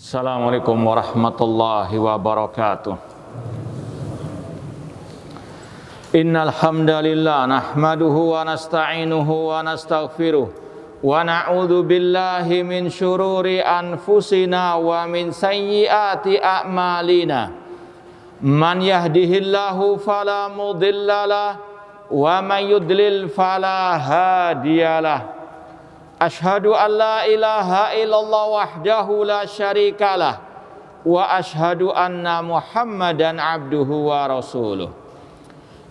Assalamualaikum warahmatullahi wabarakatuh. Innal hamdalillah nahmaduhu wa nasta'inuhu wa nastaghfiruh wa na'udzu billahi min syururi anfusina wa min sayyiati a'malina. Man yahdihillahu fala mudhillalah wa man yudlil fala hadiyalah. Ashhadu an la ilaha illallah wahdahu la syarikalah wa ashhadu anna Muhammadan abduhu wa rasuluh.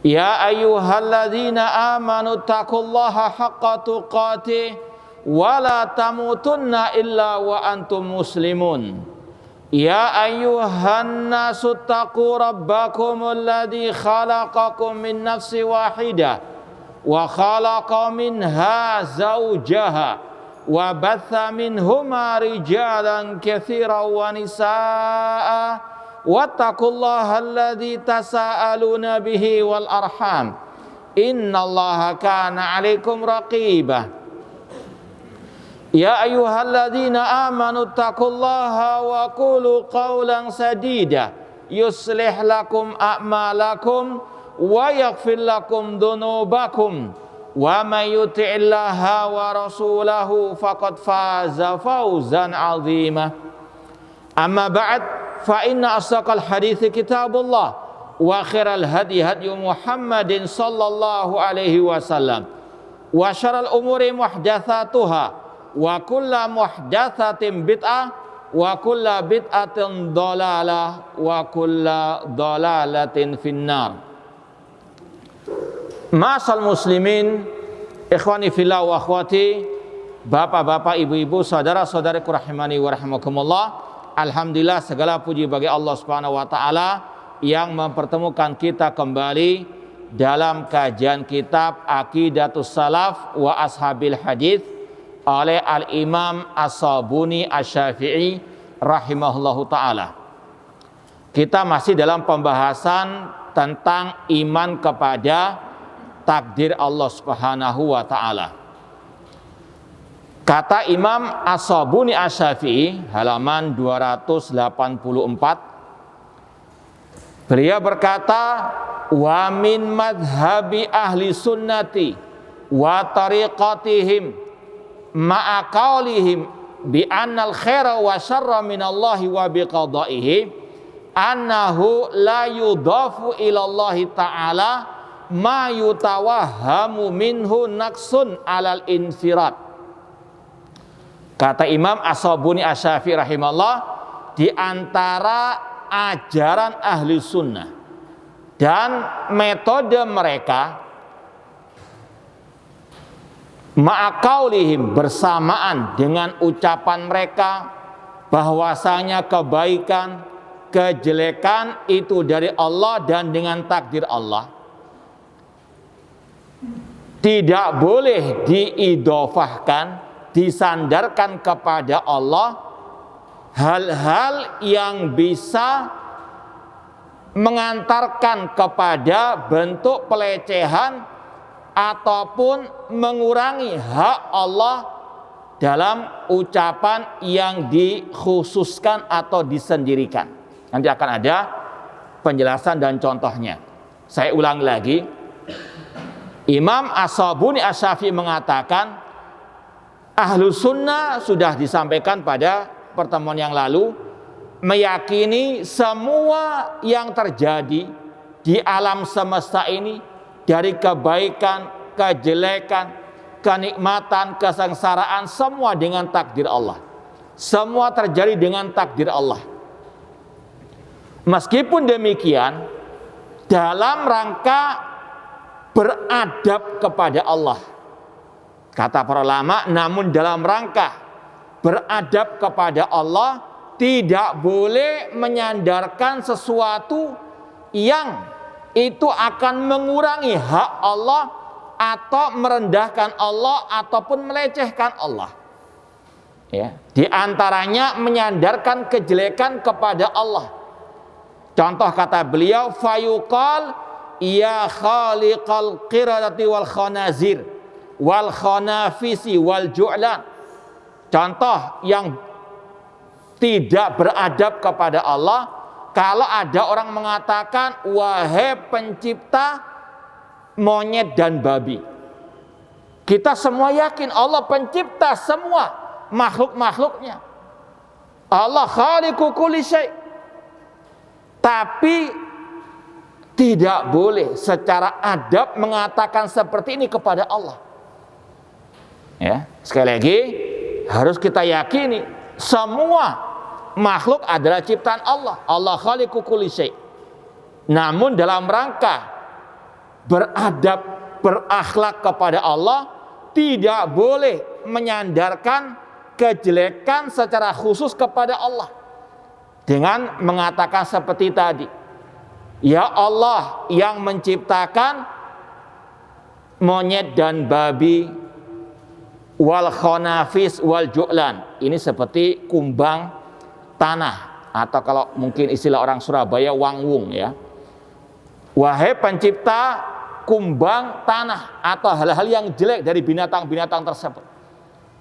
Ya ayyuhalladzina amanu taqullaha haqqa tuqatih wa la tamutunna illa wa antum muslimun. Ya ayyuhan nasu taqu rabbakumul ladzi khalaqakum min nafsin wahidah wa khalaqa minha zawjaha wa batha minhuma rijalan katsiran wa nisaa wattaqullaha alladzi tasaaluna bihi wal arham innallaha kana 'alaikum raqibah. Ya ayyuhalladzina amanu taqullaha wa qulu qawlan sadida yuslih lakum a'malakum wa yaghfir lakum dhunubakum wa may yuti'illaha wa rasulahu faqad faza fawzan 'azima. Amma ba'd, fa inna asdaqal hadithi kitabullah wa khairal hadi hadi Muhammadin sallallahu alaihi wasallam wa syarrul umuri muhdatsatuha wa kullu muhdatsatin bid'ah wa kullu bid'atin dhalalah wa kullu dhalalatin finnar. Ma'asal muslimin, ikhwani fillah wa akhwati, bapak-bapak, ibu-ibu, saudara-saudariku rahimani wa rahimakumullah. Alhamdulillah, segala puji bagi Allah Subhanahu wa taala yang mempertemukan kita kembali dalam kajian kitab Aqidatus Salaf wa Ashabil Hadits oleh Al-Imam As-Sabuni Asy-Syafi'i rahimahullahu taala. Kita masih dalam pembahasan tentang iman kepada takdir Allah Subhanahu wa taala. Kata Imam As-Sabuni Asy-Syafi'i halaman 284, beliau berkata, wa min madhhabi ahli sunnati wa tariqatihim ma'a qaulihim bi annal khaira wa syarra minallahi wa biqadaihi annahu la yudafu ilallahi ta'ala ma yutawahhamu minhu naqsun alal infirad. Kata Imam As-Sabuni Asy-Syafi'i rahimahullah, di antara ajaran ahli sunnah dan metode mereka ma'aqaulihim, bersamaan dengan ucapan mereka bahwasanya kebaikan, kejelekan itu dari Allah dan dengan takdir Allah, tidak boleh diidhofahkan, disandarkan kepada Allah hal-hal yang bisa mengantarkan kepada bentuk pelecehan ataupun mengurangi hak Allah dalam ucapan yang dikhususkan atau disendirikan. Nanti akan ada penjelasan dan contohnya. Saya ulang lagi, Imam As-Sabuni Asy-Syafi'i mengatakan, ahlu sunnah sudah disampaikan pada pertemuan yang lalu, meyakini semua yang terjadi di alam semesta ini, dari kebaikan, kejelekan, kenikmatan, kesengsaraan, semua dengan takdir Allah. Semua terjadi dengan takdir Allah. Meskipun demikian, dalam rangka beradab kepada Allah, kata para ulama, namun dalam rangka beradab kepada Allah, tidak boleh menyandarkan sesuatu yang itu akan mengurangi hak Allah atau merendahkan Allah ataupun melecehkan Allah. Ya, di antaranya menyandarkan kejelekan kepada Allah. Contoh kata beliau, fayuqal ya khaliqal qiradati wal khanazir wal khanafisi wal ju'lan. Contoh yang tidak beradab kepada Allah kalau ada orang mengatakan, wahai pencipta monyet dan babi. Kita semua yakin Allah pencipta semua makhluk-makhluknya. Allah khaliqu kulli syai'. Tapi tidak boleh secara adab mengatakan seperti ini kepada Allah. Ya, sekali lagi harus kita yakini semua makhluk adalah ciptaan Allah. Allah khaliqu kulli syai'. Namun dalam rangka beradab, berakhlak kepada Allah, tidak boleh menyandarkan kejelekan secara khusus kepada Allah dengan mengatakan seperti tadi, ya Allah yang menciptakan monyet dan babi, wal khonafis wal ju'lan. Ini seperti kumbang tanah, atau kalau mungkin istilah orang Surabaya, wangwung ya. Wahai pencipta kumbang tanah atau hal-hal yang jelek dari binatang-binatang tersebut.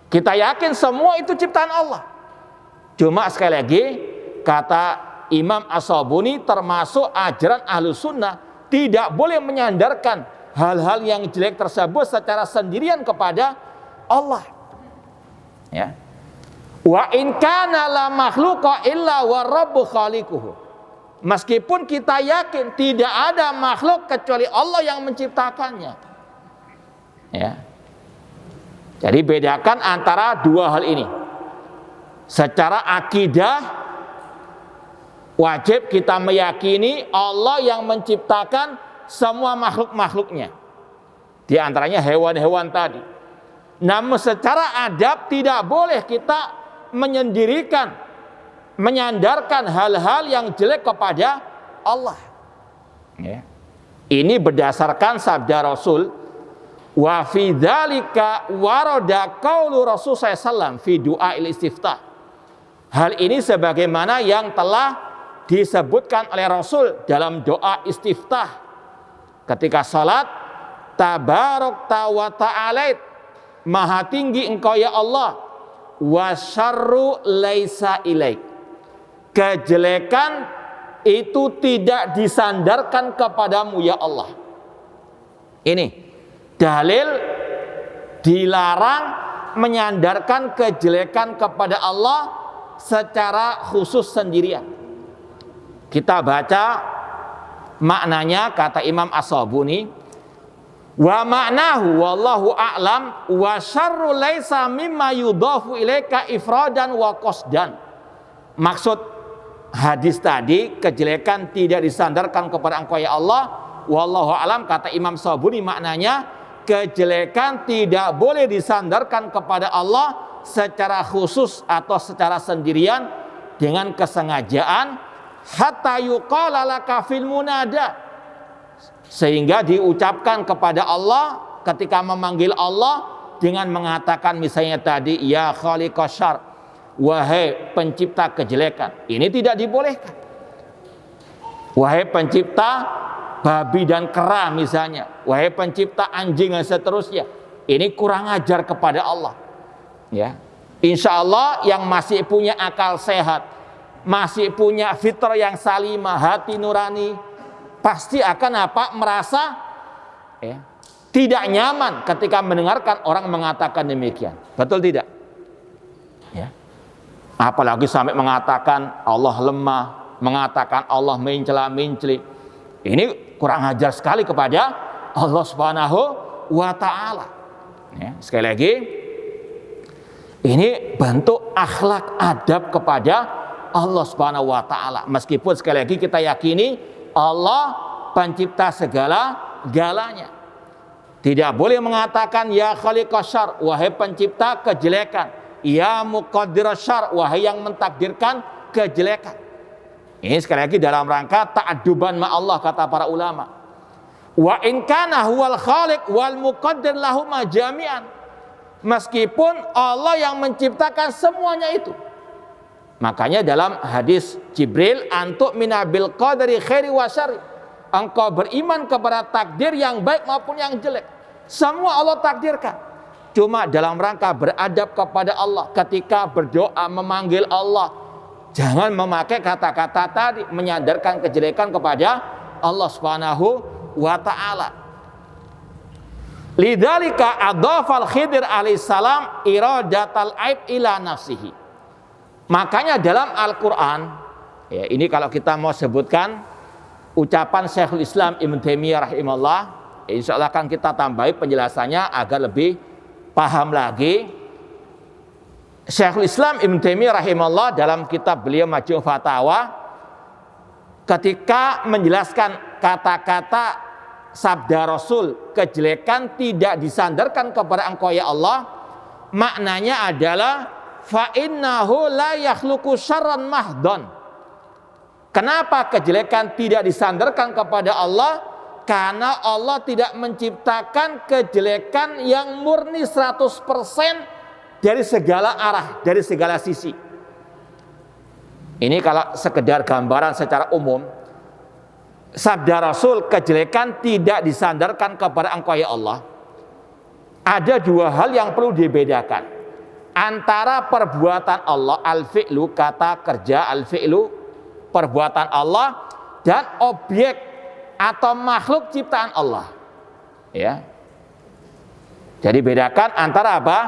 Kita yakin semua itu ciptaan Allah. Cuma sekali lagi, kata Imam As-Sabuni termasuk ajaran Ahlus Sunnah, tidak boleh menyandarkan hal-hal yang jelek tersebut secara sendirian kepada Allah. Ya. Wa in kana la makhluqa illa wa rabbu khaliquhu. Meskipun kita yakin tidak ada makhluk kecuali Allah yang menciptakannya. Ya. Jadi bedakan antara dua hal ini. Secara akidah wajib kita meyakini Allah yang menciptakan semua makhluk-makhluknya. Di antaranya hewan-hewan tadi. Namun secara adab tidak boleh kita menyendirikan, menyandarkan hal-hal yang jelek kepada Allah. Ya. Ini berdasarkan sabda Rasul, wa fi dzalika warada qaulu Rasul sallallahu fi du'a istiftah. Hal ini sebagaimana yang telah disebutkan oleh Rasul dalam doa istiftah ketika salat, tabarakta wa ta'alait, maha tinggi engkau ya Allah, wa syarru laisa ilaik. Kejelekan itu tidak disandarkan kepadamu ya Allah. Ini dalil dilarang menyandarkan kejelekan kepada Allah secara khusus sendirian. Kita baca maknanya, kata Imam As-Sabuni, wa ma'nahu wallahu a'lam wa syarru laisa mimma yudhafu ilaika ifradan wa qasdan. Maksud hadis tadi, kejelekan tidak disandarkan kepada engkau ya Allah, wallahu alam, kata Imam Sabuni, maknanya kejelekan tidak boleh disandarkan kepada Allah secara khusus atau secara sendirian dengan kesengajaan, hatta yuqala laka fil munada, sehingga diucapkan kepada Allah ketika memanggil Allah dengan mengatakan misalnya tadi, ya khaliqas syarr, wahai pencipta kejelekan. Ini tidak dibolehkan. Wahai pencipta babi dan kera misalnya, wahai pencipta anjing dan seterusnya. Ini kurang ajar kepada Allah. Ya, insya Allah yang masih punya akal sehat, masih punya fitrah yang salimah, hati nurani, pasti akan merasa ya, tidak nyaman ketika mendengarkan orang mengatakan demikian. Betul tidak? Ya. Apalagi sampai mengatakan Allah lemah, mengatakan Allah mencela-menceli. Ini kurang ajar sekali kepada Allah Subhanahu wa ta'ala. Ya, sekali lagi, ini bentuk akhlak adab kepada Allah Subhanahu wa ta'ala. Meskipun sekali lagi kita yakini Allah pencipta segala-galanya. Tidak boleh mengatakan ya khaliqas syarr, wahai pencipta kejelekan. Ya muqaddiras syarr, wahai yang mentakdirkan kejelekan. Ini sekali lagi dalam rangka ta'adduban ma Allah, kata para ulama. Wa in kana huwal khaliq wal muqaddir lahuma jami'an. Meskipun Allah yang menciptakan semuanya itu. Makanya dalam hadis Jibril, antuk minabil qadari khairi wa syarri. Engkau beriman kepada takdir yang baik maupun yang jelek. Semua Allah takdirkan. Cuma dalam rangka beradab kepada Allah, ketika berdoa memanggil Allah, Jangan memakai kata-kata tadi menyandarkan kejelekan kepada Allah Subhanahu wa taala. Lidzalika adhafal Khidir alaihissalam iradatal aib ila nafsihi. Makanya dalam Al-Qur'an, ya ini kalau kita mau sebutkan ucapan Syekhul Islam Ibnu Taimiyah rahimahullah, insyaallah akan kita tambahi penjelasannya agar lebih paham lagi. Syekhul Islam Ibnu Taimiyah rahimahullah dalam kitab beliau Majmu' Fatawa ketika menjelaskan kata-kata sabda Rasul kejelekan tidak disandarkan kepada Engkau ya Allah, maknanya adalah fa innahu la yakhluqu syarran mahdon. Kenapa kejelekan tidak disandarkan kepada Allah? Karena Allah tidak menciptakan kejelekan yang murni 100% dari segala arah, dari segala sisi. Ini kalau sekedar gambaran secara umum, sabda Rasul kejelekan tidak disandarkan kepada Engkau ya Allah. Ada dua hal yang perlu dibedakan antara perbuatan Allah, al-fi'lu, kata kerja al-fi'lu, perbuatan Allah, dan objek atau makhluk ciptaan Allah. Ya. Jadi bedakan antara apa?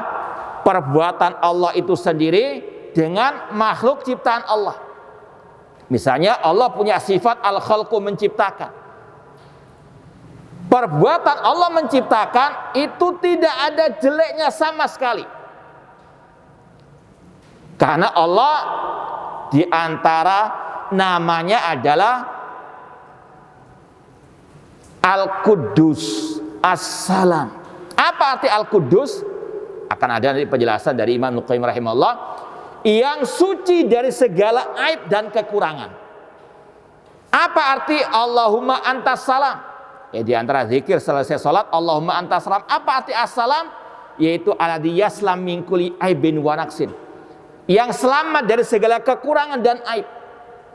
Perbuatan Allah itu sendiri dengan makhluk ciptaan Allah. Misalnya Allah punya sifat al-khalqu, menciptakan. Perbuatan Allah menciptakan itu tidak ada jeleknya sama sekali. Karena Allah di antara namanya adalah Al-Quddus, As-Salam. Apa arti Al-Quddus? Akan ada nanti penjelasan dari Imam Ibnu Qayyim rahimahullah, yang suci dari segala aib dan kekurangan. Apa arti Allahumma antas salam? Ya di antara zikir selesai salat, Allahumma antas salam. Apa arti as-salam? Yaitu alladzi yaslam min kulli aibin wa naqsin. Yang selamat dari segala kekurangan dan aib.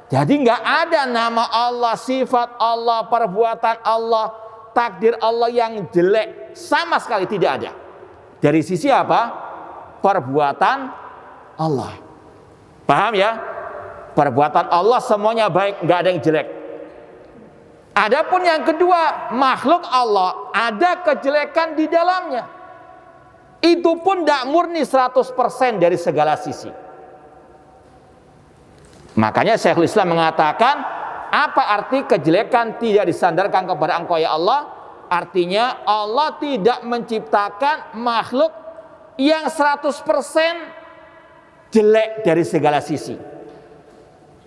Jadi enggak ada nama Allah, sifat Allah, perbuatan Allah, takdir Allah yang jelek, sama sekali tidak ada. Dari sisi apa? Perbuatan Allah. Paham ya? Perbuatan Allah semuanya baik, nggak ada yang jelek. Adapun yang kedua, makhluk Allah ada kejelekan di dalamnya. Itu pun tidak murni 100% dari segala sisi. Makanya Syekhul Islam mengatakan, apa arti kejelekan tidak disandarkan kepada Engkau ya Allah? Artinya Allah tidak menciptakan makhluk yang 100% jelek dari segala sisi.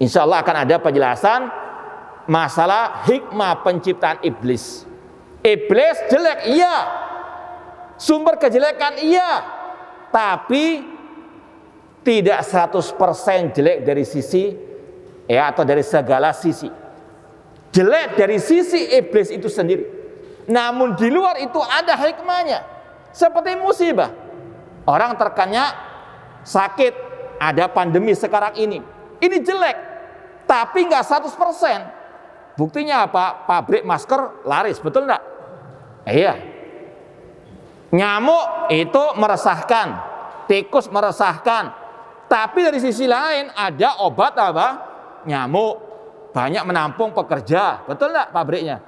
Insya Allah akan ada penjelasan masalah hikmah penciptaan iblis. Iblis jelek, iya. Sumber kejelekan, iya. Tapi tidak 100% jelek dari sisi, ya, atau dari segala sisi. Jelek dari sisi iblis itu sendiri. Namun di luar itu ada hikmahnya. Seperti musibah. Orang terkena sakit, ada pandemi sekarang ini. Ini jelek, tapi nggak 100%. Buktinya apa? Pabrik masker laris, betul nggak? Iya. Nyamuk itu meresahkan, tikus meresahkan. Tapi dari sisi lain ada obat apa? Nyamuk. Banyak menampung pekerja, betul nggak pabriknya?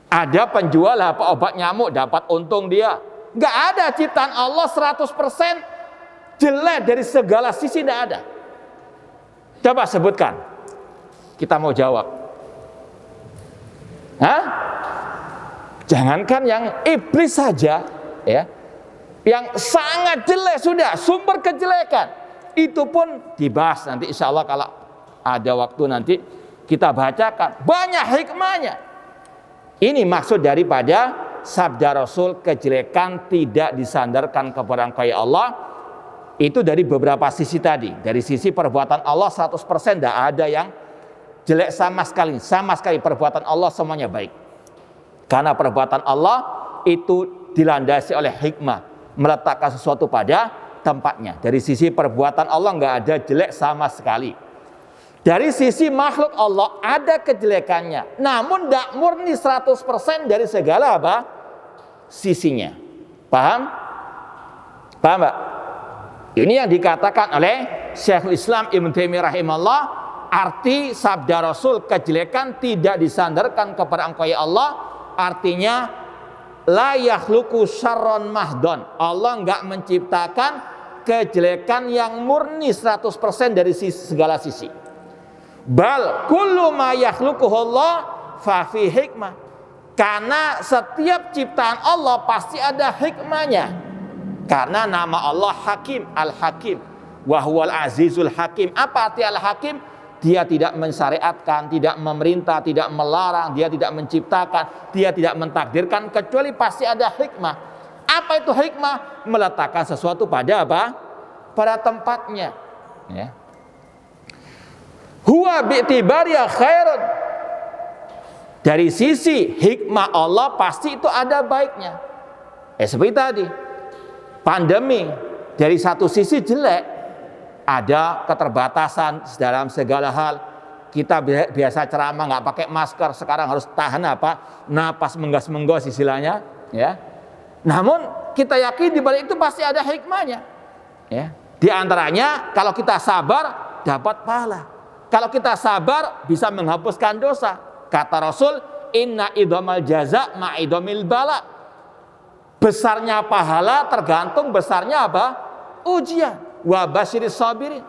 Ada penjual apa obat nyamuk, dapat untung dia. Nggak ada ciptaan Allah 100% jelek dari segala sisi, tidak ada. Coba sebutkan. Kita mau jawab. Hah? Jangankan yang iblis saja, ya, yang sangat jelek sudah, sumber kejelekan. Itu pun dibahas nanti insya Allah kalau ada waktu nanti kita bacakan. Banyak hikmahnya. Ini maksud daripada sabda Rasul kejelekan tidak disandarkan kepada Engkau ya Allah. Itu dari beberapa sisi tadi. Dari sisi perbuatan Allah 100% tidak ada yang jelek sama sekali. Sama sekali perbuatan Allah semuanya baik. Karena perbuatan Allah itu dilandasi oleh hikmah. Meletakkan sesuatu pada tempatnya. Dari sisi perbuatan Allah nggak ada jelek sama sekali. Dari sisi makhluk Allah ada kejelekannya. Namun tidak murni 100% dari segala apa? Sisinya. Paham? Paham Mbak? Ini yang dikatakan oleh Syekhul Islam Ibnu Taimiyah rahimahullah, arti sabda Rasul kejelekan tidak disandarkan kepada Engkau ya Allah, artinya la yakhluqu syarron mahdon. Allah enggak menciptakan kejelekan yang murni 100% dari segala sisi. Bal kullu ma yakhluquhu Allah fa fi hikmah. Karena setiap ciptaan Allah pasti ada hikmahnya. Karena nama Allah Hakim, Al-Hakim, wa huwal Azizul Hakim. Apa arti Al-Hakim? Dia tidak mensyariatkan, tidak memerintah, tidak melarang, dia tidak menciptakan, dia tidak mentakdirkan, kecuali pasti ada hikmah. Apa itu hikmah? Meletakkan sesuatu pada apa? Pada tempatnya. Ya. Huwa bi'tibariya khairun. Dari sisi hikmah Allah pasti itu ada baiknya. Seperti tadi, pandemi dari satu sisi jelek, ada keterbatasan dalam segala hal. Kita biasa ceramah nggak pakai masker, sekarang harus tahan apa? Napas menggas-menggos istilahnya, ya. Namun kita yakin di balik itu pasti ada hikmahnya. Ya. Di antaranya kalau kita sabar dapat pahala. Kalau kita sabar bisa menghapuskan dosa. Kata Rasul, inna idhamal jaza ma'idhamil bala. Besarnya pahala tergantung besarnya apa? Ujian. Wa basyiris sabirin.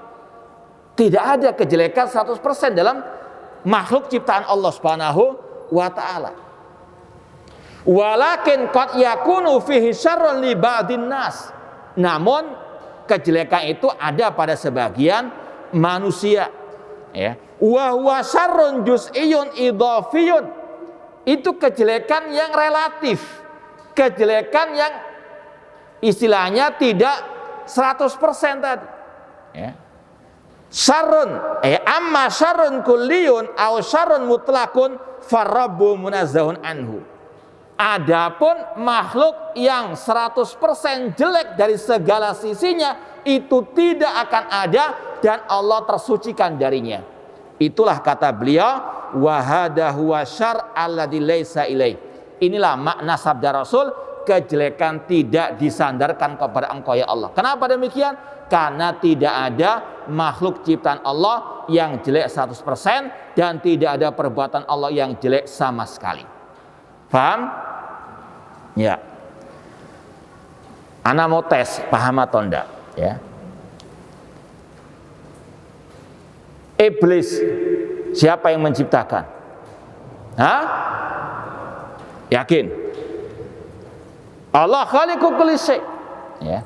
Tidak ada kejelekan 100% dalam makhluk ciptaan Allah Subhanahu wa taala. Walakin qad yakunu fihi syarrun li ba'din nas. Namun kejelekan itu ada pada sebagian manusia. Ya. Wa huwa syarrun juz'iyyun idhafiyun. Itu kejelekan yang relatif. Kejelekan yang istilahnya tidak 100% tadi. Ya. Syarrun, amma syarrun kulliyun aw syarrun mutlaqun farabbu munazzahun anhu. Adapun makhluk yang 100% jelek dari segala sisinya itu tidak akan ada dan Allah tersucikan darinya. Itulah kata beliau, wa hadha huwa syarr alladzi laisa ilaih. Inilah makna sabda Rasul, kejelekan tidak disandarkan kepada Engkau ya Allah. Kenapa demikian? Karena tidak ada makhluk ciptaan Allah yang jelek 100% dan tidak ada perbuatan Allah yang jelek sama sekali. Paham? Ya. Ana mau tes, paham atau enggak? Ya. Iblis, siapa yang menciptakan? Hah? Yakin? Allah khaliqu kulli syai'. Ya.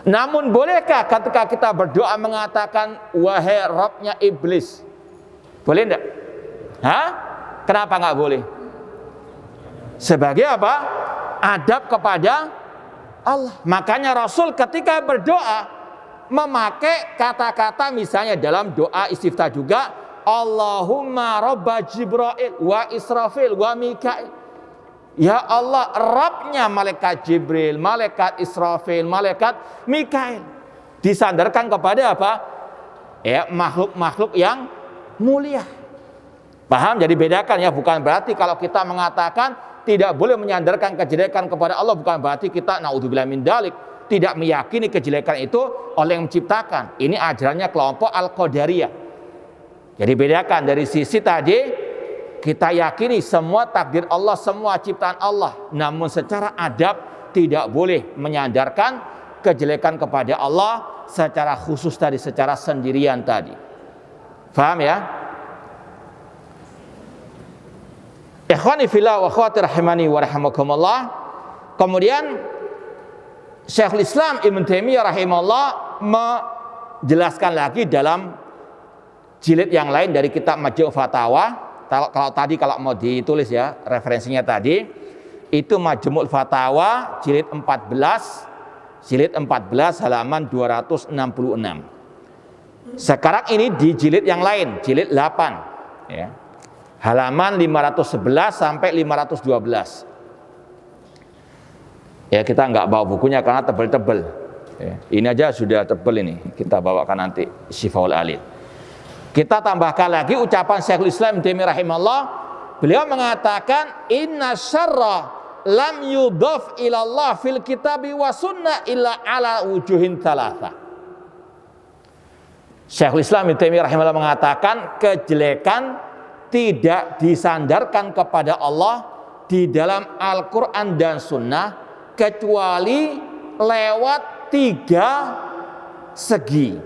Namun bolehkah ketika kita berdoa mengatakan wahai Rabbnya iblis? Boleh enggak? Hah? Kenapa enggak boleh? Sebagai apa? Adab kepada Allah. Makanya Rasul ketika berdoa memakai kata-kata misalnya dalam doa istiftah juga, Allahumma robba Jibril wa Israfil wa Mikail. Ya Allah, Rabbnya malaikat Jibril, malaikat Israfil, malaikat Mikail. Disandarkan kepada apa? Ya, makhluk-makhluk yang mulia. Paham? Jadi bedakan ya, bukan berarti kalau kita mengatakan tidak boleh menyandarkan kejelekan kepada Allah, bukan berarti kita naudzubillah min dzalik tidak meyakini kejelekan itu oleh yang menciptakan. Ini ajarannya kelompok Al-Qadariyah. Jadi bedakan dari sisi tadi, kita yakini semua takdir Allah, semua ciptaan Allah. Namun secara adab tidak boleh menyandarkan kejelekan kepada Allah secara khusus tadi, secara sendirian tadi. Faham ya? Ikhwani fillah wa akhwati rahimani wa rahimakumullah. Kemudian Syekhul Islam Ibnu Taimiyah rahimahullah menjelaskan lagi dalam jilid yang lain dari kitab Majmu' Fatawa. Kalau mau ditulis ya referensinya tadi itu Majmu' Fatawa jilid 14 halaman 266. Sekarang ini di jilid yang lain, jilid 8 ya. Halaman 511 sampai 512. Ya, kita nggak bawa bukunya karena tebel-tebel. Ya, ini aja sudah tebel ini. Kita bawakan nanti Syifaul Alil. Kita tambahkan lagi ucapan Syekhul Islam Ibnu Taimiyah rahimahullah. Beliau mengatakan inna syarra lam yudhaf ilallah fil kitabi wa sunnah illa ala wujuhin thalatha. Syekhul Islam Ibnu Taimiyah rahimahullah mengatakan kejelekan tidak disandarkan kepada Allah di dalam Al-Quran dan Sunnah kecuali lewat 3 segi.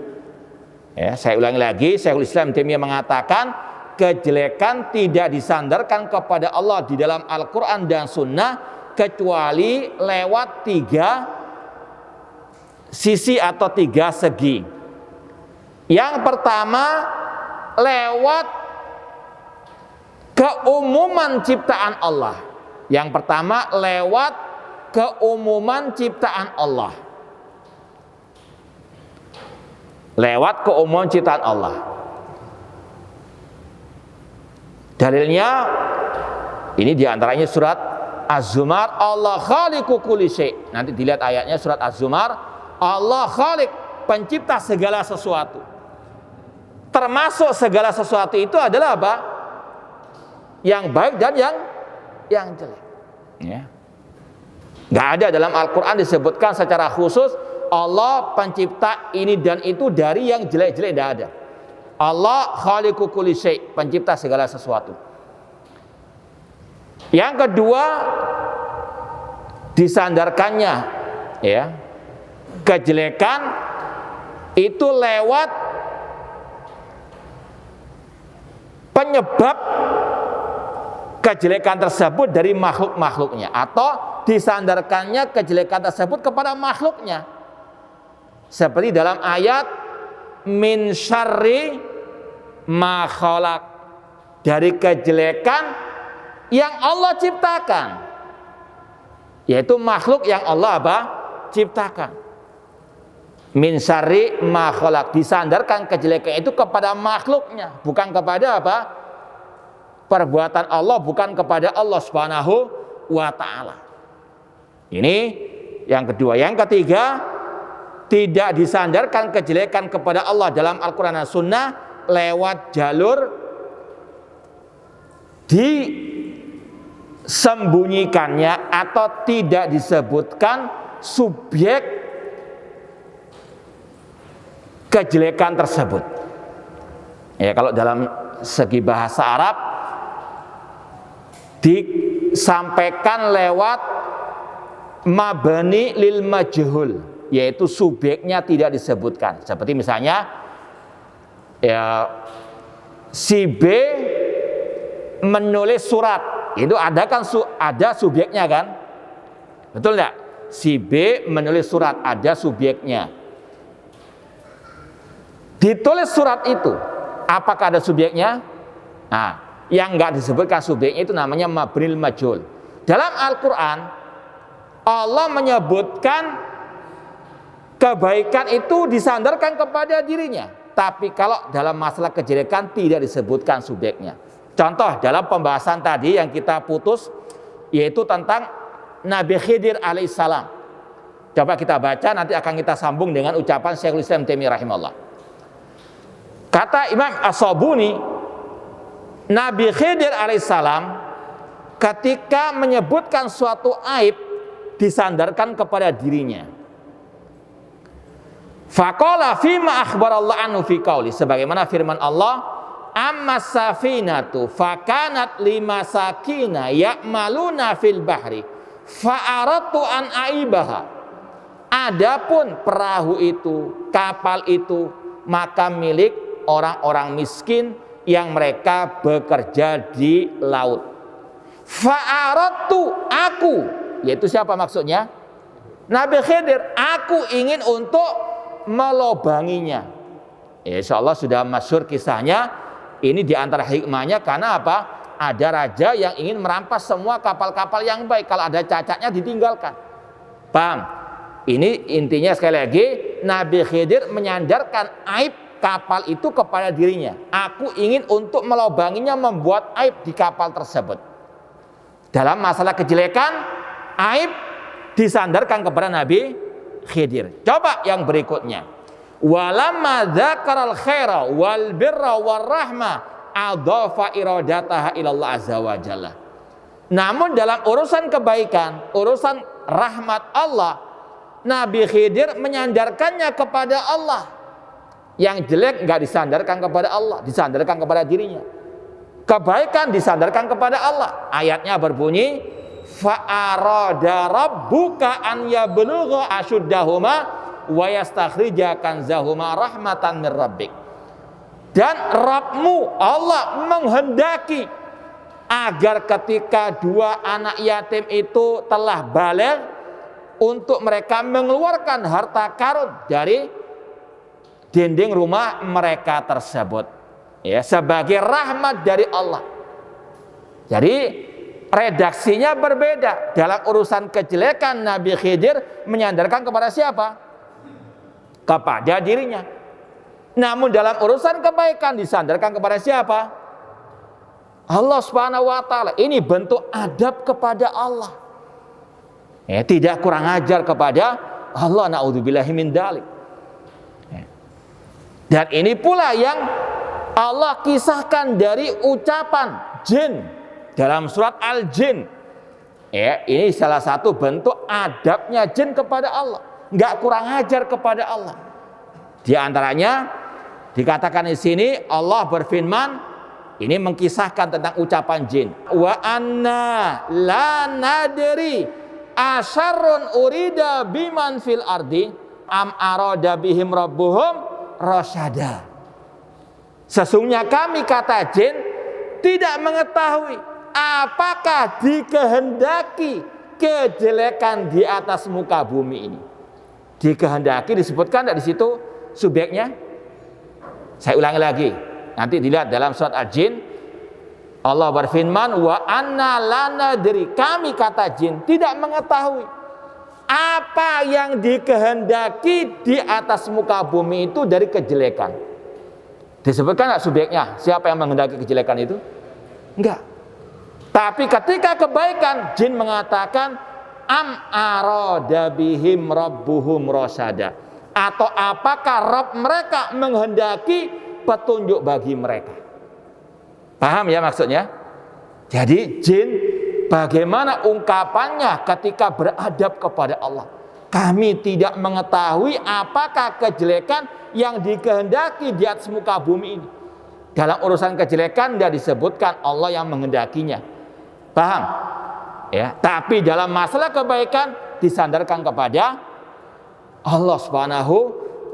Ya, saya ulangi lagi, Syekhul Islam Ibnu Taimiyah mengatakan kejelekan tidak disandarkan kepada Allah di dalam Al-Quran dan Sunnah kecuali lewat 3 sisi atau 3 segi. Yang pertama, lewat keumuman ciptaan Allah. Yang pertama, lewat keumuman ciptaan Allah. Lewat keumuman ciptaan Allah. Dalilnya, ini diantaranya surat Az-Zumar, Allah khaliqu kulli syai'. Nanti dilihat ayatnya surat Az-Zumar, Allah khaliq, pencipta segala sesuatu. Termasuk segala sesuatu itu adalah apa? Yang baik dan yang jelek. Ya. Nggak ada dalam Al-Quran disebutkan secara khusus Allah pencipta ini dan itu dari yang jelek-jelek, tidak ada. Allah khaliqu kulli syai', pencipta segala sesuatu. Yang kedua, disandarkannya ya kejelekan itu lewat penyebab kejelekan tersebut dari makhluk-makhluknya, atau disandarkannya kejelekan tersebut kepada makhluknya, seperti dalam ayat min syarri ma khalaq, dari kejelekan yang Allah ciptakan, yaitu makhluk yang Allah ciptakan. Min syarri ma khalaq, disandarkan kejelekan itu kepada makhluknya, bukan kepada perbuatan Allah, bukan kepada Allah Subhanahu wa taala. Ini yang kedua. Yang ketiga, tidak disandarkan kejelekan kepada Allah dalam Al-Quran dan Sunnah lewat jalur disembunyikannya atau tidak disebutkan subjek kejelekan tersebut. Ya, kalau dalam segi bahasa Arab disampaikan lewat mabni lil majhul, yaitu subjeknya tidak disebutkan. Seperti misalnya ya, si B menulis surat, itu ada kan ada subjeknya kan? Betul enggak? Si B menulis surat, ada subjeknya. Ditulis surat itu, apakah ada subjeknya? Nah, yang enggak disebutkan subjeknya itu namanya mabnil majhul. Dalam Al-Quran, Allah menyebutkan kebaikan itu disandarkan kepada dirinya. Tapi kalau dalam masalah kejelekan tidak disebutkan subjeknya. Contoh dalam pembahasan tadi yang kita putus, yaitu tentang Nabi Khidir alaihissalam. Coba kita baca, nanti akan kita sambung dengan ucapan Syekhul Islam Taimiyah rahimahullah. Kata Imam As-Sabuni, Nabi Khidir alaihissalam ketika menyebutkan suatu aib disandarkan kepada dirinya. Faqala fima akhbarallahu anhu fi qauli, sebagaimana firman Allah, amma safinatu fakanat limasakina ya'maluna fil bahri fa'aratu an aibaha. Adapun perahu itu, kapal itu, maka milik orang-orang miskin yang mereka bekerja di laut. Fa'aratu, aku, yaitu siapa maksudnya? Nabi Khidir, aku ingin untuk melobanginya. Ya, insya Allah sudah masyhur kisahnya. Ini diantara hikmahnya karena apa? Ada raja yang ingin merampas semua kapal-kapal yang baik. Kalau ada cacatnya ditinggalkan. Paham? Ini intinya sekali lagi, Nabi Khidir menyandarkan aib kapal itu kepada dirinya. Aku ingin untuk melobanginya, membuat aib di kapal tersebut. Dalam masalah kejelekan, aib disandarkan kepada Nabi Khidir. Coba yang berikutnya. Walamma dzakaral khaira wal birra war rahma adhafa iradataha ilallah azza wa jalla. Namun dalam urusan kebaikan, urusan rahmat Allah, Nabi Khidir menyandarkannya kepada Allah. Yang jelek nggak disandarkan kepada Allah, disandarkan kepada dirinya. Kebaikan disandarkan kepada Allah. Ayatnya berbunyi, fa'arada rabbuka an yablugha ashuddahuma wa yastakhrija kanzahuma rahmatan min rabbik. Dan Rabbmu Allah menghendaki agar ketika dua anak yatim itu telah baligh, untuk mereka mengeluarkan harta karun dari dinding rumah mereka tersebut, ya, sebagai rahmat dari Allah. Jadi redaksinya berbeda. Dalam urusan kejelekan, Nabi Khidir menyandarkan kepada siapa? Kepada dirinya. Namun dalam urusan kebaikan disandarkan kepada siapa? Allah Subhanahu wa taala. Ini bentuk adab kepada Allah. Ya, tidak kurang ajar kepada Allah, naudzubillahi min dzalik. Dan ini pula yang Allah kisahkan dari ucapan jin dalam surat Al-Jin. Ya, ini salah satu bentuk adabnya jin kepada Allah. Nggak kurang ajar kepada Allah. Di antaranya dikatakan di sini Allah berfirman, ini mengkisahkan tentang ucapan jin. Wa anna la nadri asyarrun urida biman fil ardi am arada bihim rabbuhum rasyada. Sesungguhnya kami, kata jin, tidak mengetahui apakah dikehendaki kejelekan di atas muka bumi ini. Dikehendaki disebutkan di situ subjeknya. Saya ulangi lagi, nanti dilihat dalam surat Al-Jin. Allah berfirman, wa anna lana dari kami, kata jin, tidak mengetahui apa yang dikehendaki di atas muka bumi itu dari kejelekan. Disebutkan nggak subjeknya? Siapa yang menghendaki kejelekan itu? Enggak. Tapi ketika kebaikan, jin mengatakan am arada bihim rabbuhum rasyada. Atau apakah Rabb mereka menghendaki petunjuk bagi mereka? Paham ya maksudnya? Jadi jin bagaimana ungkapannya ketika beradab kepada Allah? Kami tidak mengetahui apakah kejelekan yang dikehendaki di atas muka bumi ini. Dalam urusan kejelekan tidak disebutkan Allah yang menghendakinya. Paham? Ya, tapi dalam masalah kebaikan disandarkan kepada Allah Subhanahu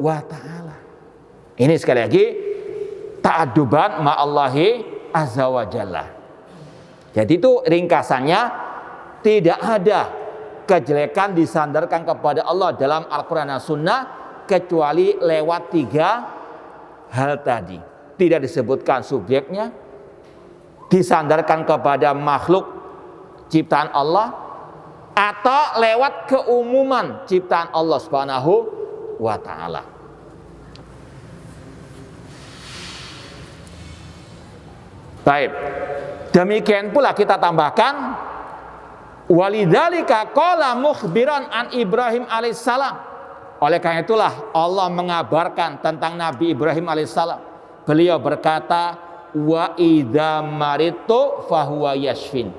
wa taala. Ini sekali lagi ta'adduban ma'allahi azza wa jalla. Jadi itu ringkasannya, tidak ada kejelekan disandarkan kepada Allah dalam Al-Quran dan Sunnah kecuali lewat 3 hal tadi. Tidak disebutkan subjeknya, disandarkan kepada makhluk ciptaan Allah, atau lewat keumuman ciptaan Allah Subhanahu wa ta'ala. Baik. Demikian pula kita tambahkan, walidzalika qala mukhbiran an Ibrahim alaihissalam. Oleh karena itulah Allah mengabarkan tentang Nabi Ibrahim alaihissalam. Beliau berkata, wa idza maritu fahuwa yashfin.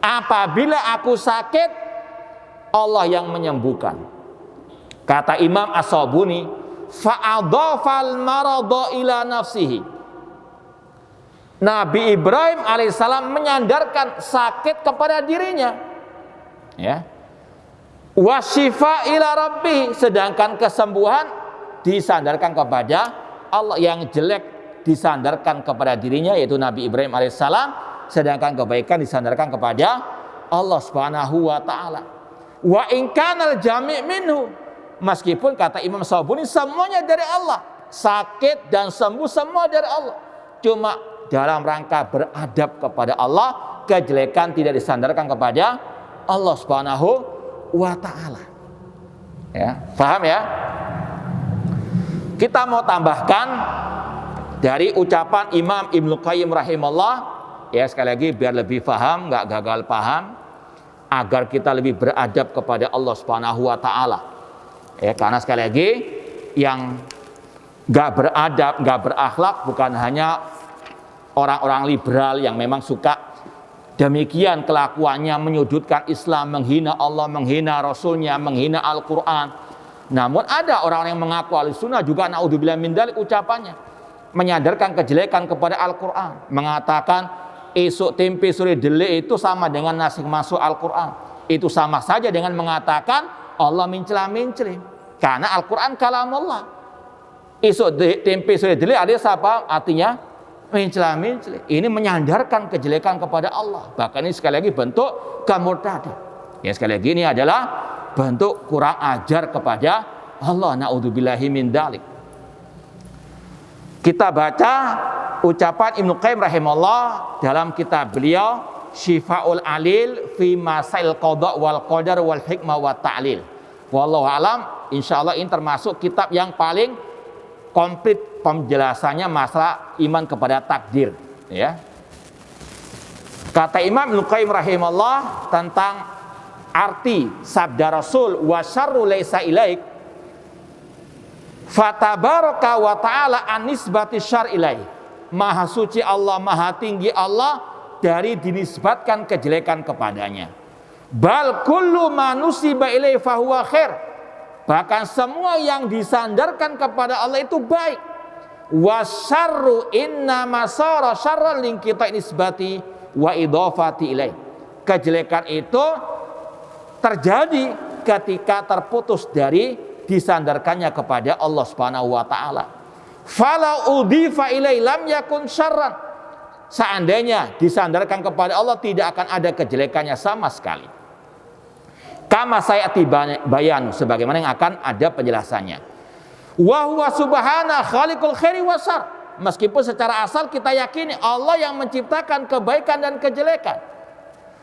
Apabila aku sakit, Allah yang menyembuhkan. Kata Imam As-Sabuni, fa'adhafal marada ila nafsihi. Nabi Ibrahim alaihissalam menyandarkan sakit kepada dirinya, ya. Wasyifa ila rabbi, sedangkan kesembuhan disandarkan kepada Allah. Yang jelek disandarkan kepada dirinya, yaitu Nabi Ibrahim alaihissalam, sedangkan kebaikan disandarkan kepada Allah Subhanahu wa taala. Wa in kanal jami' minhu, meskipun kata Imam Sabuni semuanya dari Allah, sakit dan sembuh semua dari Allah, cuma dalam rangka beradab kepada Allah, kejelekan tidak disandarkan kepada Allah Subhanahu wa ta'ala. Ya, paham ya? Kita mau tambahkan dari ucapan Imam Ibnu Qayyim rahimahullah, ya sekali lagi biar lebih paham, nggak gagal paham, agar kita lebih beradab kepada Allah Subhanahu wa ta'ala. Ya, karena sekali lagi yang nggak beradab, nggak berakhlak bukan hanya orang-orang liberal yang memang suka demikian kelakuannya, menyudutkan Islam, menghina Allah, menghina Rasulnya, menghina Al-Quran, Namun ada orang-orang yang mengaku ahli sunnah juga naudzubillah min dzalik ucapannya menyadarkan kejelekan kepada Al-Quran, mengatakan esok tempe sore delik itu sama dengan nasi masuk Al-Quran. Itu sama saja dengan mengatakan Allah mencela-mencela, karena Al-Quran kalamullah. Esok tempe sore delik ada apa artinya? Mencela-mencela. Ini menyandarkan kejelekan kepada Allah. Bahkan ini sekali lagi bentuk kemurtadan. Ya, sekali lagi ini adalah bentuk kurang ajar kepada Allah, naudzubillahi min dzalik. Kita baca ucapan Ibnu Qayyim rahimahullah dalam kitab beliau Syifaul Alil fi Masail Qada wal Qadar wal Hikmah wa Ta'lil. Wallahu alam, insyaallah ini termasuk kitab yang paling komplit penjelasannya masalah iman kepada takdir, ya. Kata Imam Ibnu Qayyim rahimahullah tentang arti sabda Rasul wa syarru laisa ilaik, fatabaraka wa ta'ala anisbati syar ilaih. Maha suci Allah, maha tinggi Allah dari dinisbatkan kejelekan kepadanya. Bal kullu manusiba ilaih fahuwa khair. Bahkan semua yang disandarkan kepada Allah itu baik. Wa syarru inna masara syarran linkita nisbati wa idhafati ilaih. Kejelekan itu terjadi ketika terputus dari disandarkannya kepada Allah Subhanahu wa taala. Fala udhifa ilai lam yakun syarran. Seandainya disandarkan kepada Allah tidak akan ada kejelekannya sama sekali. Kama sayati bayan, sebagaimana yang akan ada penjelasannya. Wa huwa subhana khaliqul khairi wasar. Meskipun secara asal kita yakini Allah yang menciptakan kebaikan dan kejelekan.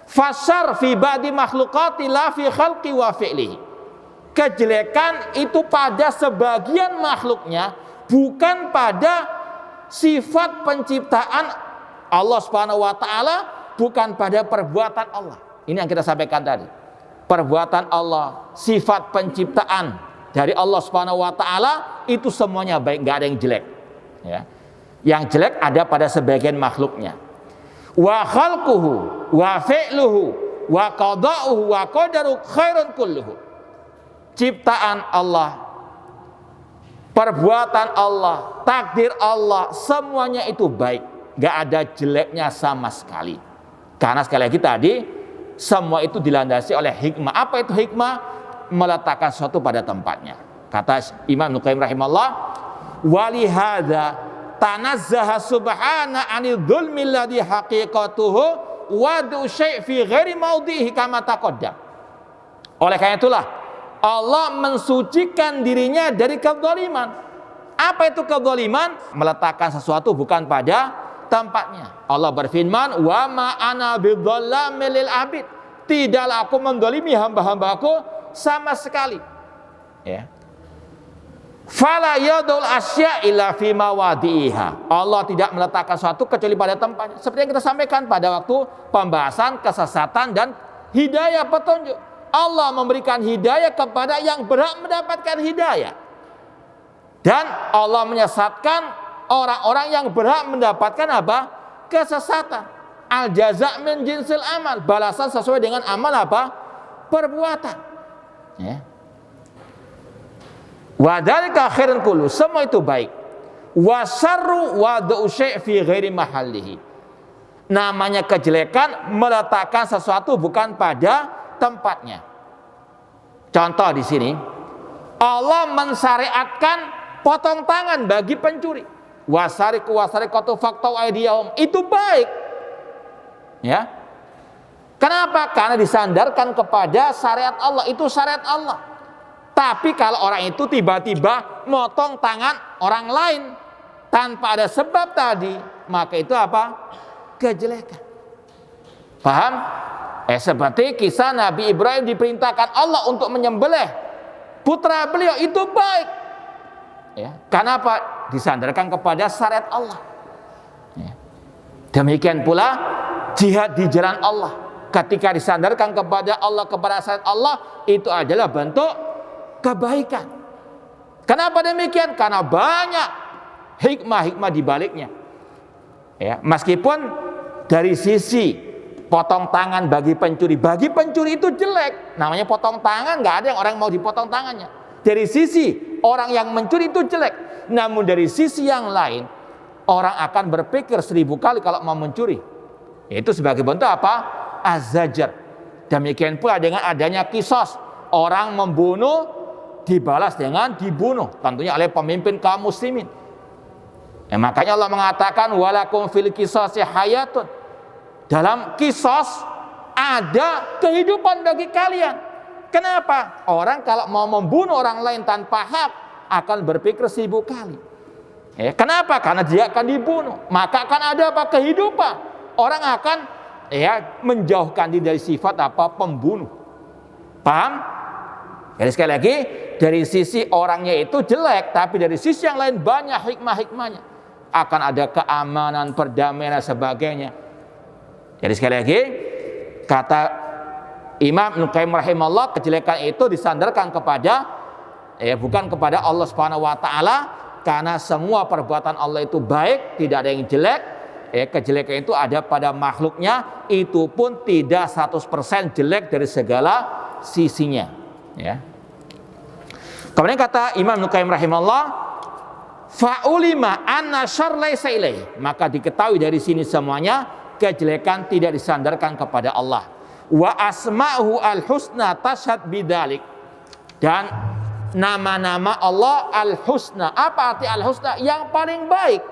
Fasar fi ba'di makhluqati la fi khalqi wa fi'lihi. Kejelekan itu pada sebagian makhluknya, bukan pada sifat penciptaan Allah Subhanahu wa taala, bukan pada perbuatan Allah. Ini yang kita sampaikan tadi. Perbuatan Allah, sifat penciptaan dari Allah Subhanahu wa taala itu semuanya baik, enggak ada yang jelek, ya. Yang jelek ada pada sebagian makhluknya. Wa khalquhu wa fi'luhu wa qada'uhu wa qadaru khairun kulluhu. Ciptaan Allah, perbuatan Allah, takdir Allah, semuanya itu baik, gak ada jeleknya sama sekali. Karena sekali lagi tadi, semua itu dilandasi oleh hikmah. Apa itu hikmah? Meletakkan sesuatu pada tempatnya. Kata Imam Ibnu Qayyim rahimahullah, walihada tanazzaha subhana anil dzulmi alladhi haqiqatuhu wadu syai' fi ghairi maudhihi kama taqaddam. Oleh karena itulah Allah mensucikan dirinya dari kezaliman. Apa itu kezaliman? Meletakkan sesuatu bukan pada tempatnya. Allah berfirman, "Wa ma ana bidzallamil lil abid." Tidaklah aku menzalimi hamba-hambaku sama sekali. Ya. Fala yadul asya illa fi mawadi'iha. Allah tidak meletakkan sesuatu kecuali pada tempatnya. Seperti yang kita sampaikan pada waktu pembahasan kesesatan dan hidayah petunjuk. Allah memberikan hidayah kepada yang berhak mendapatkan hidayah. Dan Allah menyesatkan orang-orang yang berhak mendapatkan apa? Kesesatan. Al jaza' min jinsil amal. Balasan sesuai dengan amal apa? Perbuatan. Ya. Wa dzalika khairun kullu. Semua itu baik. Wa syarru wad'u syai' fi ghairi mahallihi. Namanya kejelekan meletakkan sesuatu bukan pada tempatnya. Contoh di sini, Allah mensyariatkan potong tangan bagi pencuri. Wasariqu wasariqatu faqta'u aydiyahum. Itu baik. Ya. Kenapa? Karena disandarkan kepada syariat Allah. Itu syariat Allah. Tapi kalau orang itu tiba-tiba motong tangan orang lain tanpa ada sebab tadi, maka itu apa? Kejelekan. Paham? Seperti kisah Nabi Ibrahim diperintahkan Allah untuk menyembelih putra beliau, itu baik. Ya. Kenapa? Disandarkan kepada syariat Allah. Ya. Demikian pula jihad di jalan Allah. Ketika disandarkan kepada Allah, kepada syariat Allah, itu adalah bentuk kebaikan. Kenapa demikian? Karena banyak hikmah-hikmah di baliknya. Ya. Meskipun dari sisi potong tangan bagi pencuri itu jelek. Namanya potong tangan, nggak ada yang orang mau dipotong tangannya. Dari sisi orang yang mencuri itu jelek. Namun dari sisi yang lain, orang akan berpikir 1000 kali kalau mau mencuri. Itu sebagai bentuk apa? Az-zajar. Demikian pula dengan adanya kisos. Orang membunuh dibalas dengan dibunuh. Tentunya oleh pemimpin kaum muslimin. Makanya Allah mengatakan walakum fil qisasi hayatun. Dalam kisos ada kehidupan bagi kalian. Kenapa? Orang kalau mau membunuh orang lain tanpa hak akan berpikir 1000 kali. Kenapa? Karena dia akan dibunuh. Maka akan ada apa? Kehidupan. Orang akan menjauhkan diri dari sifat apa? Pembunuh. Paham? Jadi sekali lagi, dari sisi orangnya itu jelek, tapi dari sisi yang lain banyak hikmah-hikmahnya. Akan ada keamanan, perdamaian dan sebagainya. Jadi sekali lagi, kata Imam Ibnu Qayyim rahimahullah, kejelekan itu disandarkan kepada bukan kepada Allah Subhanahu wa taala, karena semua perbuatan Allah itu baik, tidak ada yang jelek. Kejelekan itu ada pada makhluknya, itu pun tidak 100% jelek dari segala sisinya. Kemudian kata Imam Ibnu Qayyim rahimahullah, fa'ulima anna syarr laisa ilaihi, maka diketahui dari sini semuanya kejelekan tidak disandarkan kepada Allah. Wa asma'uhu al-husna tashhad bidzalik, dan nama-nama Allah al-husna. Apa arti al-husna? Yang paling baik.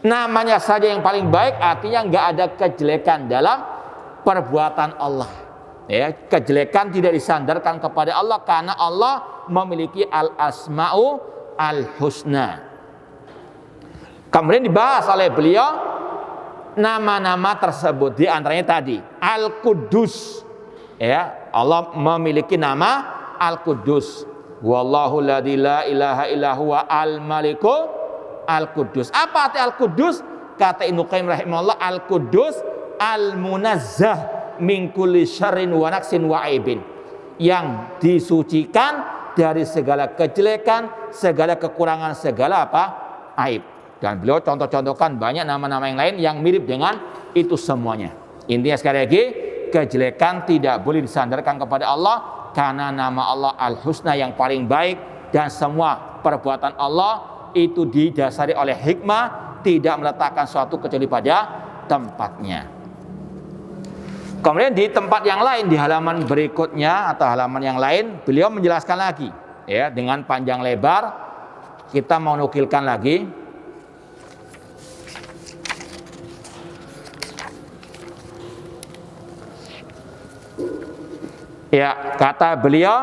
Namanya saja yang paling baik, artinya enggak ada kejelekan dalam perbuatan Allah. Kejelekan tidak disandarkan kepada Allah karena Allah memiliki al-asma'u al-husna. Kemudian dibahas oleh beliau nama-nama tersebut, di antaranya tadi Al-Quddus. Allah memiliki nama Al-Quddus. Wallahu ladzi la ilaha illa huwa al-maliku al-Quddus. Apa arti Al-Quddus? Kata Ibnu Qayyim rahimahullah, Al-Quddus al-munazzah min kulli syarrin wa naqsin wa aibin, yang disucikan dari segala kejelekan, segala kekurangan, segala apa? Aib. Dan beliau contoh-contohkan banyak nama-nama yang lain yang mirip dengan itu semuanya. Intinya sekali lagi, kejelekan tidak boleh disandarkan kepada Allah karena nama Allah Al-Husna yang paling baik, dan semua perbuatan Allah itu didasari oleh hikmah, tidak meletakkan suatu kecuali pada tempatnya. Kemudian di tempat yang lain, di halaman berikutnya atau halaman yang lain, beliau menjelaskan lagi dengan panjang lebar. Kita mau nukilkan lagi. Kata beliau,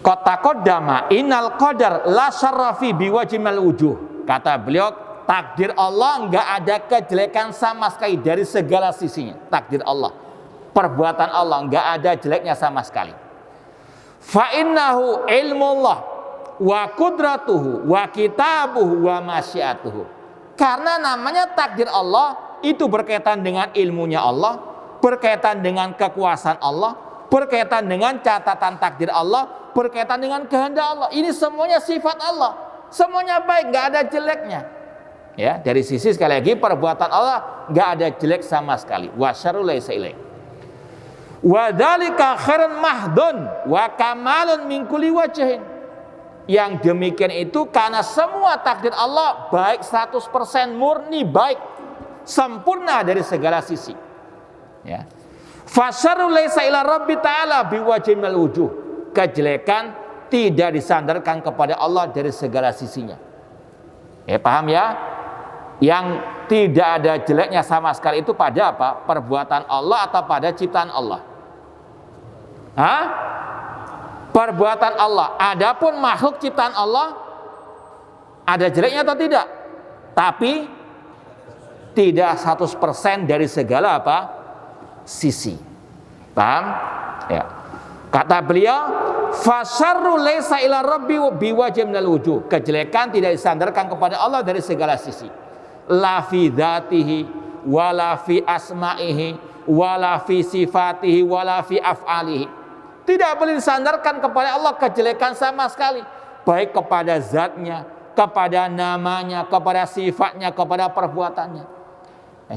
Qad innal qadar la syarrafi biwajhimal wujuh. Kata beliau, takdir Allah enggak ada kejelekan sama sekali dari segala sisinya. Takdir Allah, perbuatan Allah enggak ada jeleknya sama sekali. Fa innahu ilmullah wa qudratuhu wa kitabuhu wa masyiatuhu. Karena namanya takdir Allah itu berkaitan dengan ilmunya Allah, berkaitan dengan kekuasaan Allah, berkaitan dengan catatan takdir Allah, berkaitan dengan kehendak Allah. Ini semuanya sifat Allah, semuanya baik, enggak ada jeleknya. Dari sisi sekali lagi perbuatan Allah enggak ada jelek sama sekali. Wa syarru laisa ilaih. Wa dzalika khairun mahdun wa kamalun min kulli wajhin. Yang demikian itu karena semua takdir Allah baik 100% murni baik, sempurna dari segala sisi. Fa syarru laisa ila rabbi ta'ala biwajhin minal wujuh. Kejelekan tidak disandarkan kepada Allah dari segala sisinya. Paham ya? Yang tidak ada jeleknya sama sekali itu pada apa? Perbuatan Allah atau pada ciptaan Allah? Perbuatan Allah. Adapun makhluk ciptaan Allah ada jeleknya atau tidak? Tapi tidak 100% dari segala apa? Sisi. Paham? Kata beliau, fasyarru laisa ila rabbi biwajhin minal wujuh. Kejelekan tidak disandarkan kepada Allah dari segala sisi. La fi dzatihi wala fi asma'ihi wala fi sifatihi wala fi af'alihi. Tidak boleh disandarkan kepada Allah kejelekan sama sekali, baik kepada zatnya, kepada namanya, kepada sifatnya, kepada perbuatannya.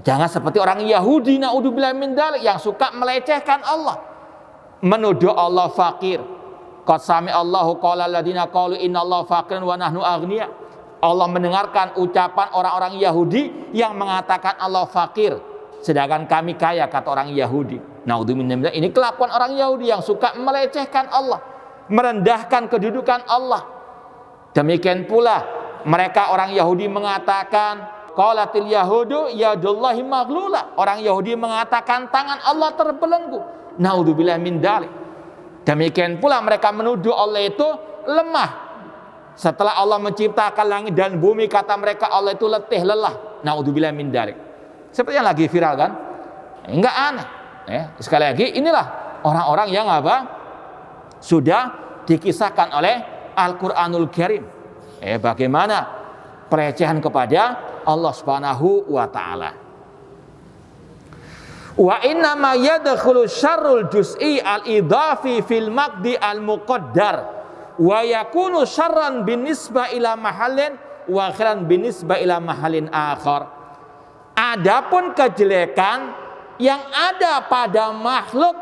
Jangan seperti orang Yahudi naudzubillah min dzalik yang suka melecehkan Allah. menuduh Allah fakir. Qad sami Allahu qala alladziina qalu innallaha faqirun wa nahnu aghnia. Allah mendengarkan ucapan orang-orang Yahudi yang mengatakan Allah fakir, sedangkan kami kaya, kata orang Yahudi. Naudzubillah, ini kelakuan orang Yahudi yang suka melecehkan Allah, merendahkan kedudukan Allah. Demikian pula mereka orang Yahudi mengatakan qalatil yahudu yadullahi maghlula. Orang Yahudi mengatakan tangan Allah terbelenggu. Naudzubillah min dzalik. Demikian pula mereka menuduh Allah itu lemah. Setelah Allah menciptakan langit dan bumi, kata mereka Allah itu letih lelah. Naudzubillah min dzalik. Seperti yang lagi viral kan? Enggak aneh. Ya, sekali lagi inilah orang-orang yang apa? Sudah dikisahkan oleh Al-Qur'anul Karim. Bagaimana pelecehan kepada Allah Subhanahu wa taala. Wa inna ma yadkhulu syarrul juz'i al-idafi fil maqdi al-muqaddar wa yakunu syarran binisbah ila mahallin wa khairan binisbah ila mahallin akhar. Adapun kejelekan yang ada pada makhluk,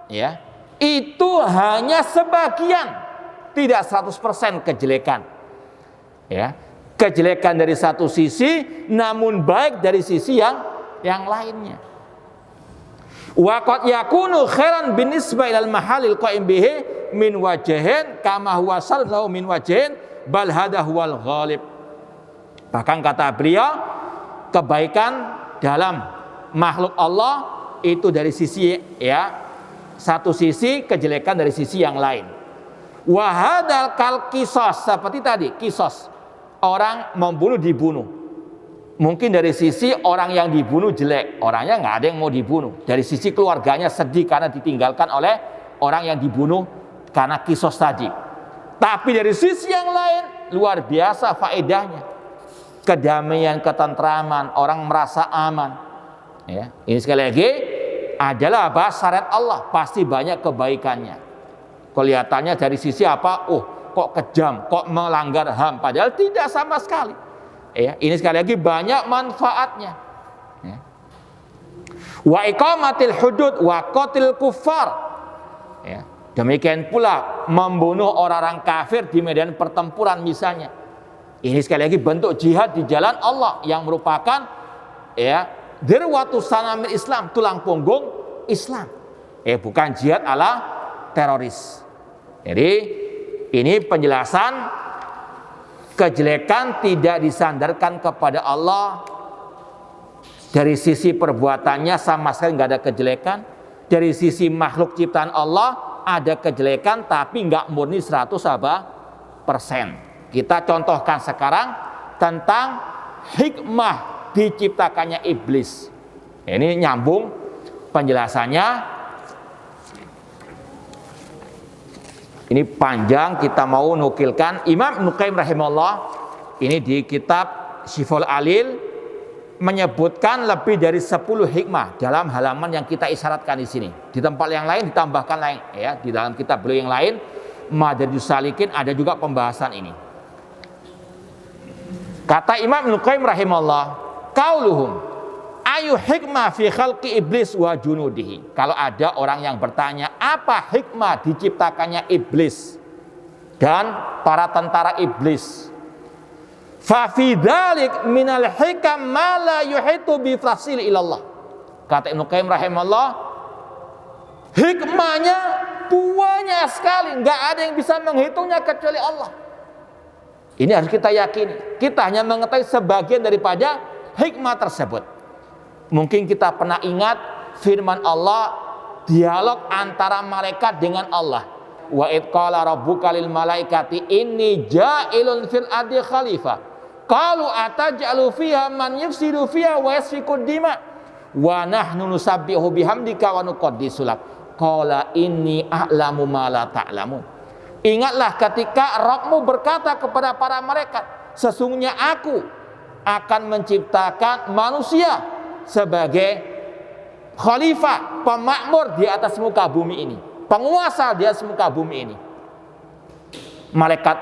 ya, itu hanya sebagian, tidak 100% kejelekan. Ya, kejelekan dari satu sisi, namun baik dari sisi yang lainnya. Wa qad yakunu khairan binisbah ilal mahallil qa'im bihi min wajhin kama huwa sallahu min wajhin bal hada huwal ghalib. Bahkan kata beliau, kebaikan dalam makhluk Allah itu dari sisi, ya, satu sisi, kejelekan dari sisi yang lain. Wa hadzal kal qisas, seperti tadi qisas, orang membunuh dibunuh. Mungkin dari sisi orang yang dibunuh jelek, orangnya nggak ada yang mau dibunuh. Dari sisi keluarganya sedih karena ditinggalkan oleh orang yang dibunuh karena qisas tadi. Tapi dari sisi yang lain luar biasa faedahnya. Kedamaian, ketentraman, orang merasa aman. Ya, ini sekali lagi adalah syariat Allah, pasti banyak kebaikannya. Kelihatannya dari sisi apa? Oh, kok kejam, kok melanggar HAM, padahal tidak sama sekali. Ya, ini sekali lagi banyak manfaatnya. Ya. Wa iqamatil hudud wa qatil kuffar. Ya, demikian pula membunuh orang-orang kafir di medan pertempuran misalnya. Ini sekali lagi bentuk jihad di jalan Allah yang merupakan, ya, dirwatu sanamil Islam, tulang punggung Islam. Bukan jihad ala teroris. Jadi ini penjelasan kejelekan tidak disandarkan kepada Allah. Dari sisi perbuatannya sama sekali nggak ada kejelekan. Dari sisi makhluk ciptaan Allah ada kejelekan, tapi nggak murni 100%. Kita contohkan sekarang tentang hikmah diciptakannya iblis. Ini nyambung penjelasannya. Ini panjang, kita mau nukilkan. Imam Ibnu Qayyim rahimahullah ini di kitab Syiful Alil menyebutkan lebih dari 10 hikmah dalam halaman yang kita isyaratkan di sini. Di tempat yang lain ditambahkan lain, ya, di dalam kitab beliau yang lain Madarijus Salikin ada juga pembahasan ini. Kata Imam Ibnu Qayyim rahimahullah, qauluhum ayu hikmah fi khalqi iblis wa junudihi. Kalau ada orang yang bertanya, apa hikmah diciptakannya iblis dan para tentara iblis? Fa fi dzalik minal hikam ma la yuhitu bi tafsil ilallah. Kata Ibnu Qayyim rahimahullah, hikmahnya banyak sekali, enggak ada yang bisa menghitungnya kecuali Allah. Ini harus kita yakini. Kita hanya mengetahui sebagian daripada hikmah tersebut. Mungkin kita pernah ingat firman Allah, dialog antara malaikat dengan Allah. Wa id qala rabbuka lil malaikati inni ja'ilun fil ardi khalifah. Qalu ataj'alu fiha man yufsidu fiha wa yasfiku dima wa nahnu nusabbihu bihamdika wa nuqaddisu lak. Qala inni a'lamu ma la ta'lamun. Ingatlah ketika Rabbmu berkata kepada para malaikat, sesungguhnya aku akan menciptakan manusia sebagai khalifah, pemakmur di atas muka bumi ini, penguasa di atas muka bumi ini. Malaikat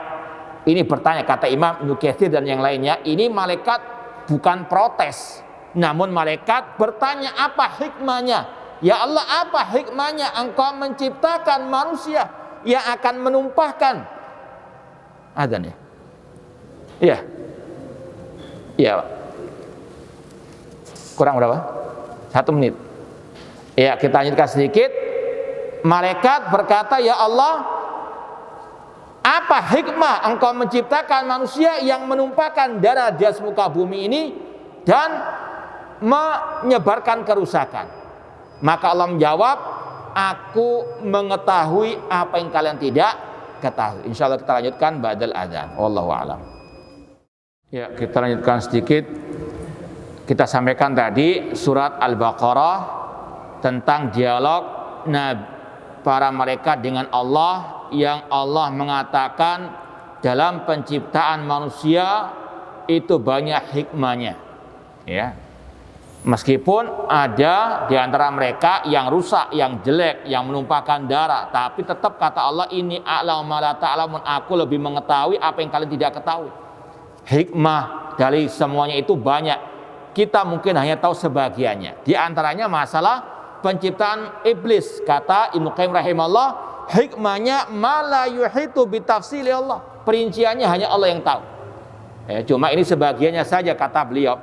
ini bertanya, kata Imam Ibnu Katsir dan yang lainnya, ini malaikat bukan protes, namun malaikat bertanya apa hikmahnya Ya Allah, apa hikmahnya Engkau menciptakan manusia yang akan menumpahkan adzan ya? Iya. Iya, Pak. Kurang berapa? 1 menit. Ya, kita lanjutkan sedikit. Malaikat berkata, ya Allah, apa hikmah Engkau menciptakan manusia yang menumpahkan darah di atas muka bumi ini dan menyebarkan kerusakan? Maka Allah menjawab, aku mengetahui apa yang kalian tidak ketahui. Insya Allah kita lanjutkan ba'dal adzan. Wallahu a'lam. Ya, kita lanjutkan sedikit. Kita sampaikan tadi surat Al-Baqarah tentang dialog para malaikat dengan Allah, yang Allah mengatakan dalam penciptaan manusia itu banyak hikmahnya. Ya. Meskipun ada di antara mereka yang rusak, yang jelek, yang menumpahkan darah, tapi tetap kata Allah, ini a'lamu ma la ta'lamun, aku lebih mengetahui apa yang kalian tidak ketahui. Hikmah dari semuanya itu banyak. Kita mungkin hanya tahu sebagiannya. Di antaranya masalah penciptaan iblis. Kata Ibnu Qayyim rahimahullah, hikmahnya ma la yuhitu bitafsili Allah. Perinciannya hanya Allah yang tahu. Cuma ini sebagiannya saja kata beliau.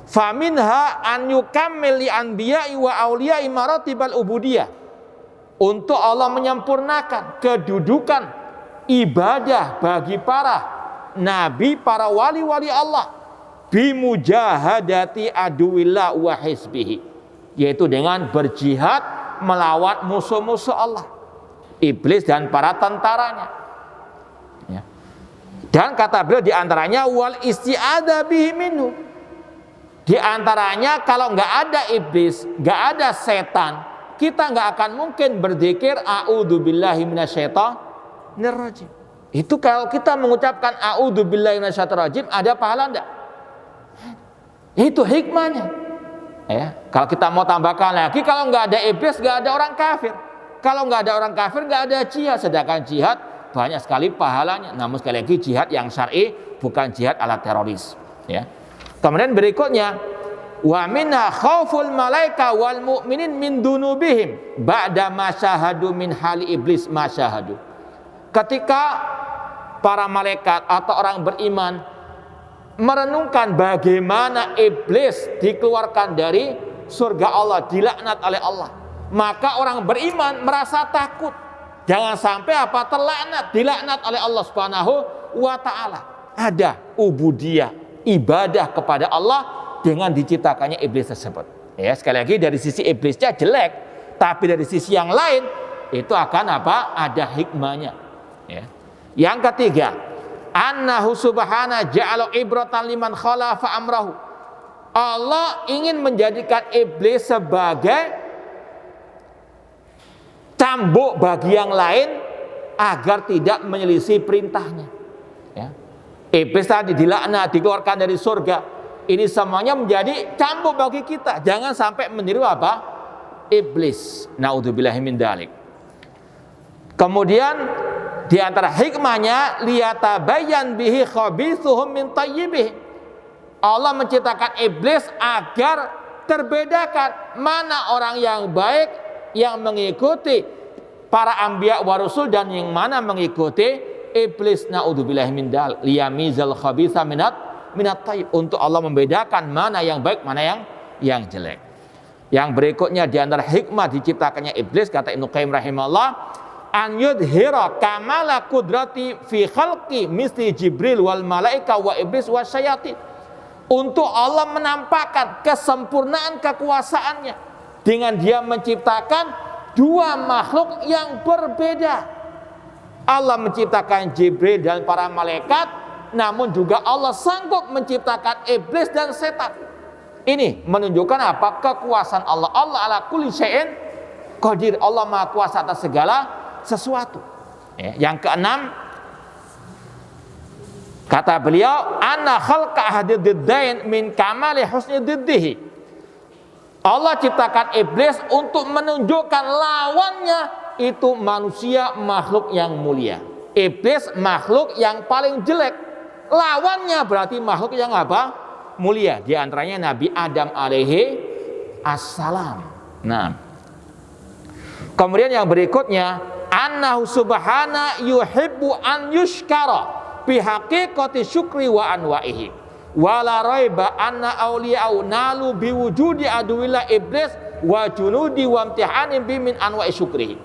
Faminha an yukammil li anbiya'i wa awliya'i maratibal ubudiyah. Untuk Allah menyempurnakan kedudukan ibadah bagi para nabi, para wali-wali Allah, bimujahadati aduwillah wa hizbihi, yaitu dengan berjihad melawan musuh-musuh Allah, iblis dan para tentaranya. Ya. Dan kata beliau di antaranya wal isti'adha bihi minhu. Di antaranya kalau nggak ada iblis, nggak ada setan, kita nggak akan mungkin berzikir a'udzubillahi minasyaitonir rajim. Itu kalau kita mengucapkan a'udzubillahi minasyaitonir rajim, ada pahala enggak? Itu hikmahnya. Ya, kalau kita mau tambahkan lagi, kalau nggak ada iblis, nggak ada orang kafir. Kalau nggak ada orang kafir, nggak ada jihad. Sedangkan jihad banyak sekali pahalanya. Namun sekali lagi jihad yang syar'i, bukan jihad ala teroris. Ya. Kemudian berikutnya, wa minha khauful malaika wal mu'minin min dunubihim ba'da ma syahadu min hali iblis ma syahadu. Ketika para malaikat atau orang beriman merenungkan bagaimana iblis dikeluarkan dari surga Allah, dilaknat oleh Allah, maka orang beriman merasa takut jangan sampai terlaknat, dilaknat oleh Allah Subhanahu wa taala. Ada ubudiyah, ibadah kepada Allah dengan diciptakannya iblis tersebut. Ya, sekali lagi dari sisi iblisnya jelek, tapi dari sisi yang lain itu akan ada hikmahnya. Ya. Yang ketiga, annahu subhana ja'ala ibratan liman khalafa amrahu. Allah ingin menjadikan iblis sebagai cambuk bagi yang lain agar tidak menyelisih perintahnya. Ya. Iblis tadi dilaknat, dikeluarkan dari surga. Ini semuanya menjadi cambuk bagi kita. Jangan sampai meniru iblis. Naudzubillahi min dzalik. Kemudian di antara hikmahnya liyatabayyan bihi khabithuhum min tayyibih. Allah menciptakan iblis agar terbedakan mana orang yang baik yang mengikuti para anbiya wa rasul dan yang mana mengikuti iblis. Naudzubillahi min dzalik, liyamizal khabitha minat tayyib, untuk Allah membedakan mana yang baik, mana yang jelek. Yang berikutnya di antara hikmah diciptakannya iblis, kata Ibnu Qayyim rahimahullah, an yudhira kamala qudrati fi khalqi misli Jibril wal malaika wa iblis wa syayatin. Untuk Allah menampakkan kesempurnaan kekuasaannya dengan dia menciptakan dua makhluk yang berbeda. Allah menciptakan Jibril dan para malaikat, namun juga Allah sanggup menciptakan iblis dan setan. Ini menunjukkan kekuasaan Allah. Allah ala kulli syai'in qadir. Allah Maha Kuasa atas segala sesuatu. Yang keenam, kata beliau, anna khalqa ahadi diddain min kamali husni diddihi. Allah ciptakan iblis untuk menunjukkan lawannya, itu manusia makhluk yang mulia. Iblis makhluk yang paling jelek. Lawannya berarti makhluk yang mulia. Di antaranya Nabi Adam alaihi assalam. Nah, Kemudian yang berikutnya, annahu subhana yuhibbu an yushkara bi haqiqati syukri wa anwa'ihi. Wala raiba anna awliya'u nalu biwujudi aduwillah iblis wa junudi wa imtihanin bimin anwa'i syukrihi.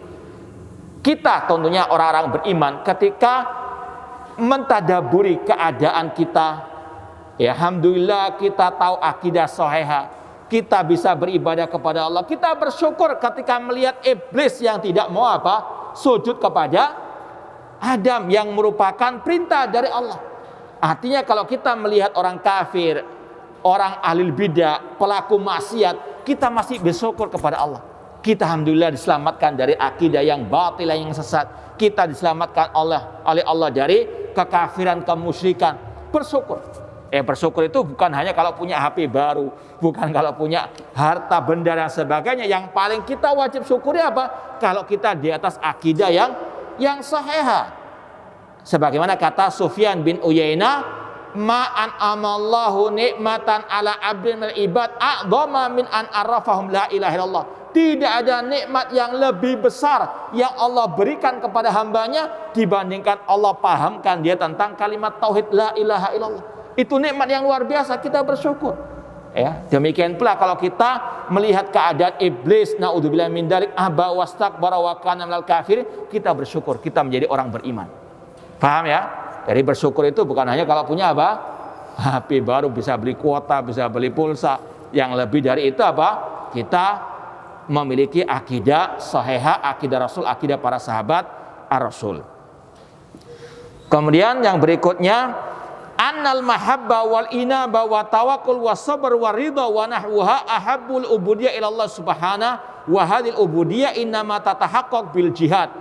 Kita tentunya orang-orang beriman ketika mentadaburi keadaan kita, ya alhamdulillah kita tahu akidah sahihah, kita bisa beribadah kepada Allah. Kita bersyukur ketika melihat iblis yang tidak mau sujud kepada Adam yang merupakan perintah dari Allah. Artinya kalau kita melihat orang kafir, orang ahli bidah, pelaku maksiat, kita masih bersyukur kepada Allah. Kita alhamdulillah diselamatkan dari akidah yang batil, yang sesat. Kita diselamatkan oleh Allah dari kekafiran, kemusyrikan. Bersyukur. Bersyukur itu bukan hanya kalau punya HP baru, bukan kalau punya harta benda dan sebagainya. Yang paling kita wajib syukuri apa? Kalau kita di atas akidah yang sahihah. Sebagaimana kata Sufyan bin Uyainah, ma'an amallahu nikmatan ala abdin minal ibad a'dhama min an arrafahum la ilaha illallah. Tidak ada nikmat yang lebih besar yang Allah berikan kepada hambanya dibandingkan Allah pahamkan dia tentang kalimat tauhid la ilaha illallah. Itu nikmat yang luar biasa, kita bersyukur. Ya, demikian pula kalau kita melihat keadaan iblis, naudzubillah min dzalik, aba wastakbara wa kana minal kafirin, kita bersyukur, kita menjadi orang beriman. Paham ya? Jadi bersyukur itu bukan hanya kalau punya HP baru, bisa beli kuota, bisa beli pulsa. Yang lebih dari itu kita memiliki akidah sahihah, akidah Rasul, akidah para sahabat ar-Rasul. Kemudian yang berikutnya, annal mahabba wal inaba wa tawakkul wa sabr wa ridha wa nahwuha ahabbul ubudiyah ila Allah subhanahu wa hadhil ubudiyah innama tatahaqqaq bil jihad.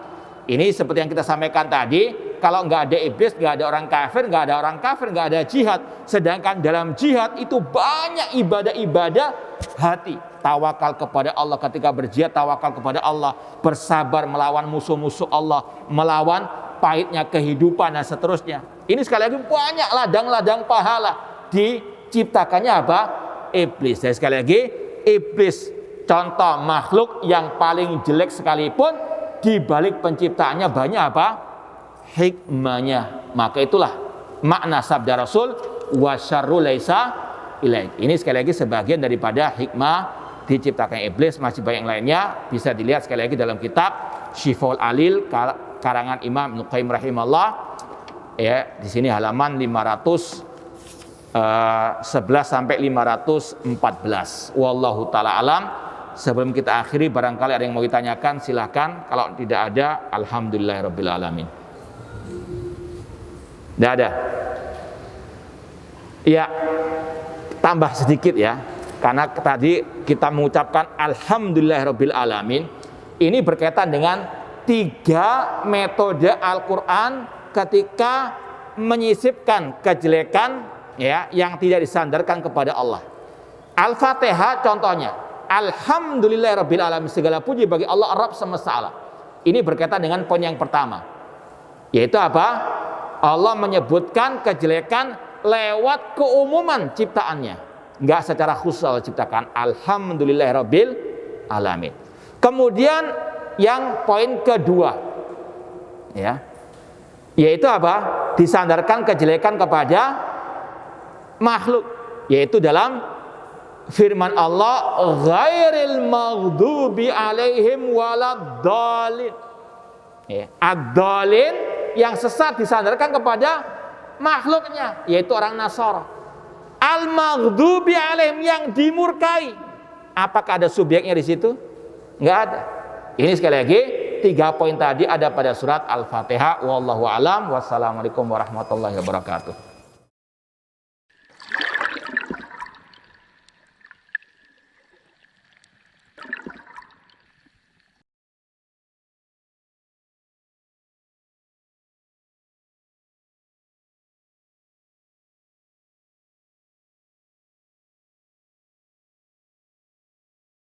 Ini seperti yang kita sampaikan tadi, kalau nggak ada iblis, nggak ada orang kafir, nggak ada orang kafir, nggak ada jihad. Sedangkan dalam jihad itu banyak ibadah-ibadah hati. Tawakal kepada Allah, ketika berjihad tawakal kepada Allah, bersabar melawan musuh-musuh Allah, melawan pahitnya kehidupan dan seterusnya. Ini sekali lagi banyak ladang-ladang pahala diciptakannya iblis. Dan sekali lagi iblis contoh makhluk yang paling jelek sekalipun, di balik penciptaannya banyak hikmahnya. Maka itulah makna sabda Rasul wa syarru laisa ilaik. Ini sekali lagi sebagian daripada hikmah diciptakan iblis. Masih banyak lainnya, bisa dilihat sekali lagi dalam kitab Syifaul Alil karangan Imam Ibnu Qayyim rahimahullah. Ya, di sini halaman 511 sampai 514. Wallahu taala alam. Sebelum kita akhiri, barangkali ada yang mau ditanyakan, silahkan. Kalau tidak ada, alhamdulillahirabbil alamin. Tidak ada. Ya, tambah sedikit ya. Karena tadi kita mengucapkan alhamdulillahirabbil alamin. Ini berkaitan dengan 3 metode Al-Qur'an ketika menyisipkan kejelekan ya yang tidak disandarkan kepada Allah. Al-Fatihah contohnya, alhamdulillahirabbil alamin, segala puji bagi Allah Rabb semesta alam. Ini berkaitan dengan poin yang pertama, yaitu Allah menyebutkan kejelekan lewat keumuman ciptaannya, enggak secara khusus Allah ciptakan. Alhamdulillahirabbil alamin. Kemudian yang poin kedua, ya, yaitu disandarkan kejelekan kepada makhluk, yaitu dalam firman Allah, ghairil maghdubi alaihim waladdallin. Ya, ad-dallin yang sesat disandarkan kepada makhluknya, yaitu orang Nasara. Al-maghdubi alaihim yang dimurkai. Apakah ada subjeknya di situ? Enggak ada. Ini sekali lagi 3 poin tadi ada pada surat Al-Fatihah. Wallahu alam. Wassalamualaikum warahmatullahi wabarakatuh.